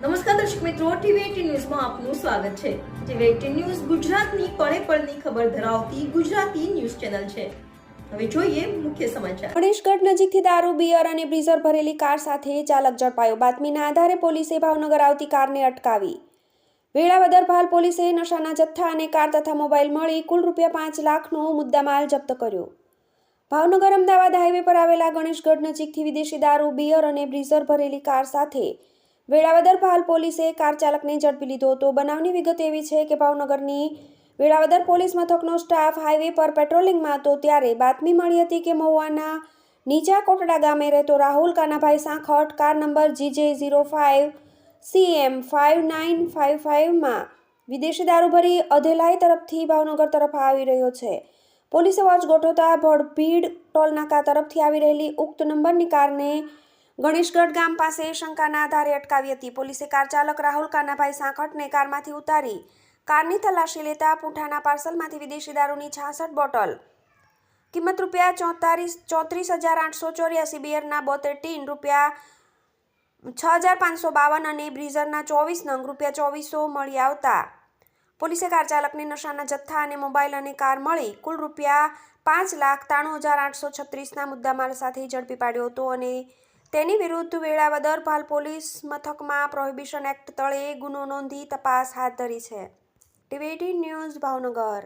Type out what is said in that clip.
નમસ્કાર દર્શક મિત્રો, ટીવી18 ન્યૂઝમાં આપનું સ્વાગત છે। ટીવી18 ન્યૂઝ ગુજરાતની પળે પળની ખબર ધરાવતી ગુજરાતી ન્યૂઝ ચેનલ છે। હવે જોઈએ મુખ્ય સમાચાર। ગણેશગઢ નજીકથી દારૂ, બિયર અને બ્રીઝર ભરેલી કાર સાથે ચાલક ઝડપાયો। બાતમીના આધારે પોલીસે ભાવનગર આવતી કારને અટકાવી। વેળાવદર ભાલ પોલીસે નશાના જથ્થા અને કાર તથા મોબાઈલ મળી કુલ ₹5 લાખનો મુદ્દામાલ જપ્ત કર્યો। ભાવનગર અમદાવાદ હાઈવે પર આવેલા ગણેશગઢ નજીકથી વિદેશી દારૂ, બિયર અને બ્રીઝર ભરેલી કાર સાથે વેળાવદર ભાલ પોલીસે કાર ચાલકને ઝડપી લીધો હતો। બનાવની વિગત એવી છે કે ભાવનગરની વેળાવદર પોલીસ મથકનો સ્ટાફ હાઈવે પર પેટ્રોલિંગમાં હતો ત્યારે બાતમી મળી હતી કે મહુવાના નીચા કોટડા ગામે રહેતો રાહુલ કાનાભાઈ સાંખટ કાર નંબર GJ05CM5955માં વિદેશી દારૂ ભરી અધેલાઈ તરફથી ભાવનગર તરફ આવી રહ્યો છે। પોલીસે વોચ ગોઠવતા ભડભીડ ટોલનાકા તરફથી આવી રહેલી ઉક્ત નંબરની કારને ગણેશગઢ ગામ પાસે શંકાના આધારે અટકાવી હતી। પોલીસે કાર ચાલક રાહુલ કાનાભાઈ સાંખટને કારમાંથી ઉતારી કારની તલાશી લેતા પૂંઠાના પાર્સલમાંથી વિદેશી દારૂની 66 બોટલ, કિંમત ₹34,884, બિયરના 72 ટીન ₹6,552 અને બ્રીઝરના 24 નંગ ₹2400 મળી આવતા પોલીસે કાર ચાલકને નશાના જથ્થા અને મોબાઈલ અને કાર મળી કુલ ₹5,93,836ના મુદ્દામાલ સાથે ઝડપી પાડ્યો હતો અને તેની વિરુદ્ધ વેળાવદર ભાલ પોલીસ મથકમાં પ્રોહિબિશન એક્ટ તળે ગુનો નોંધી તપાસ હાથ ધરી છે। ટીવી18 ન્યૂઝ ભાવનગર।